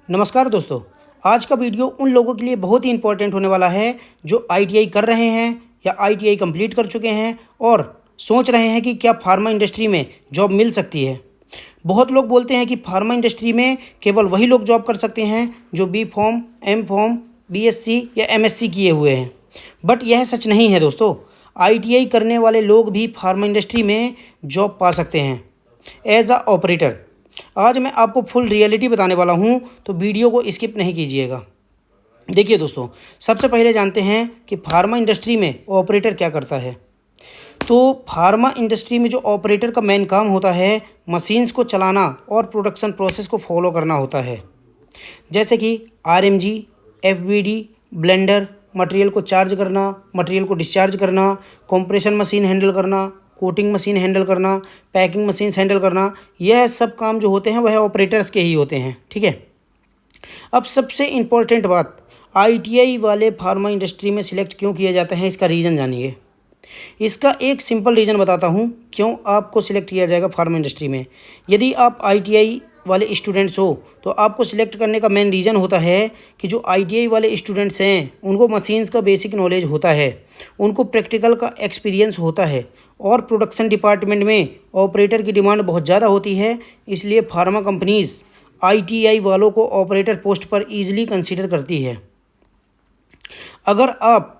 नमस्कार दोस्तों। आज का वीडियो उन लोगों के लिए बहुत ही इंपॉर्टेंट होने वाला है जो आईटीआई कर रहे हैं या आईटीआई कंप्लीट कर चुके हैं और सोच रहे हैं कि क्या फार्मा इंडस्ट्री में जॉब मिल सकती है। बहुत लोग बोलते हैं कि फार्मा इंडस्ट्री में केवल वही लोग जॉब कर सकते हैं जो B pharm, M pharm, BSc या एमएससी किए हुए हैं, बट यह सच नहीं है दोस्तों। आईटीआई करने वाले लोग भी फार्मा इंडस्ट्री में जॉब पा सकते हैं एज अ ऑपरेटर। आज मैं आपको फुल रियलिटी बताने वाला हूं, तो वीडियो को स्किप नहीं कीजिएगा। देखिए दोस्तों, सबसे पहले जानते हैं कि फार्मा इंडस्ट्री में ऑपरेटर क्या करता है। तो फार्मा इंडस्ट्री में जो ऑपरेटर का मेन काम होता है, मशीन्स को चलाना और प्रोडक्शन प्रोसेस को फॉलो करना होता है। जैसे कि आरएमजी, एफबीडी, ब्लेंडर, मटेरियल को चार्ज करना, मटेरियल को डिस्चार्ज करना, कंप्रेशन मशीन हैंडल करना, कोटिंग मशीन हैंडल करना, पैकिंग मशीन्स हैंडल करना, यह सब काम जो होते हैं वह ऑपरेटर्स के ही होते हैं। ठीक है। अब सबसे इम्पोर्टेंट बात, आईटीआई वाले फार्मा इंडस्ट्री में सिलेक्ट क्यों किया जाता है, इसका रीज़न जानिए। इसका एक सिंपल रीज़न बताता हूँ क्यों आपको सिलेक्ट किया जाएगा फार्मा इंडस्ट्री में। यदि आप आईटीआई वाले स्टूडेंट्स हो तो आपको सिलेक्ट करने का मेन रीज़न होता है कि जो आईटीआई वाले स्टूडेंट्स हैं उनको मशीन्स का बेसिक नॉलेज होता है, उनको प्रैक्टिकल का एक्सपीरियंस होता है और प्रोडक्शन डिपार्टमेंट में ऑपरेटर की डिमांड बहुत ज़्यादा होती है। इसलिए फार्मा कंपनीज़ आईटीआई वालों को ऑपरेटर पोस्ट पर ईजिली कंसीडर करती है। अगर आप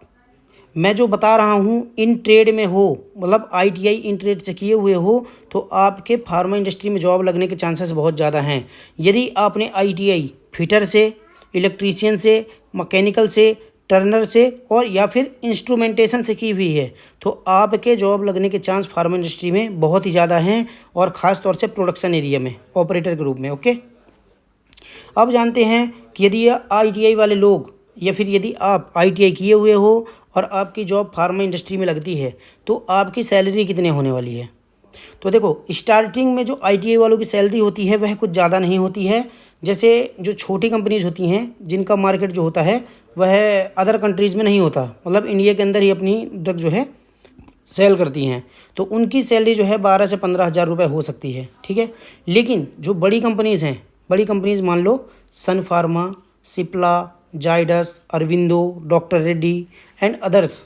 मैं जो बता रहा हूँ इन ट्रेड में हो, मतलब आईटीआई इन ट्रेड से किए हुए हो, तो आपके फार्मा इंडस्ट्री में जॉब लगने के चांसेस बहुत ज़्यादा हैं। यदि आपने आईटीआई फिटर से, इलेक्ट्रीशियन से, मैकेनिकल से, टर्नर से और या फिर इंस्ट्रूमेंटेशन से की हुई है तो आपके जॉब लगने के चांस फार्मा इंडस्ट्री में बहुत ही ज़्यादा हैं, और ख़ास तौर से प्रोडक्शन एरिया में ऑपरेटर के रूप में। ओके। अब जानते हैं कि यदि आईटीआई वाले लोग या फिर यदि आप आईटीआई किए हुए हो और आपकी जॉब फार्मा इंडस्ट्री में लगती है तो आपकी सैलरी कितने होने वाली है। तो देखो, स्टार्टिंग में जो आईटीआई वालों की सैलरी होती है वह कुछ ज़्यादा नहीं होती है। जैसे जो छोटी कंपनीज होती हैं जिनका मार्केट जो होता है वह अदर कंट्रीज़ में नहीं होता, मतलब इंडिया के अंदर ही अपनी ड्रग जो है सेल करती हैं, तो उनकी सैलरी जो है 12 से 15 हज़ार रुपये हो सकती है। ठीक है। लेकिन जो बड़ी कंपनीज़ हैं, बड़ी कंपनीज़ मान लो Sun Pharma, Cipla, Zydus, Aurobindo, doctor Reddy and others,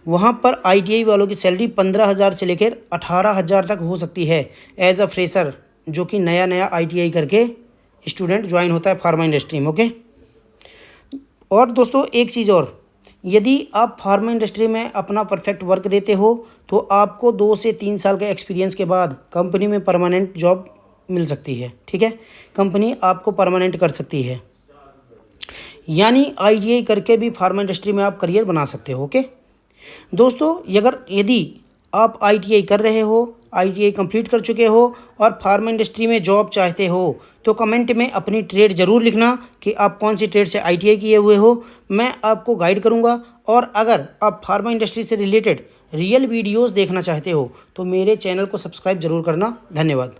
वहाँ पर आईटीआई वालों की सैलरी 15,000 से लेकर 18,000 तक हो सकती है एज अ फ्रेशर, जो कि नया नया आईटीआई करके स्टूडेंट ज्वाइन होता है फार्मा इंडस्ट्री में। ओके। और दोस्तों एक चीज़ और, यदि आप फार्मा इंडस्ट्री में अपना परफेक्ट वर्क देते हो तो आपको 2 से 3 साल के एक्सपीरियंस के बाद कंपनी में परमानेंट जॉब मिल सकती है। ठीक है। कंपनी आपको परमानेंट कर सकती है, यानी आईटीआई करके भी फार्मा इंडस्ट्री में आप करियर बना सकते हो। ओके दोस्तों, यदि आप आईटीआई कर रहे हो, आईटीआई कंप्लीट कर चुके हो और फार्मा इंडस्ट्री में जॉब चाहते हो तो कमेंट में अपनी ट्रेड ज़रूर लिखना कि आप कौन सी ट्रेड से आईटीआई किए हुए हो। मैं आपको गाइड करूंगा। और अगर आप फार्मा इंडस्ट्री से रिलेटेड रियल वीडियोस देखना चाहते हो तो मेरे चैनल को सब्सक्राइब ज़रूर करना। धन्यवाद।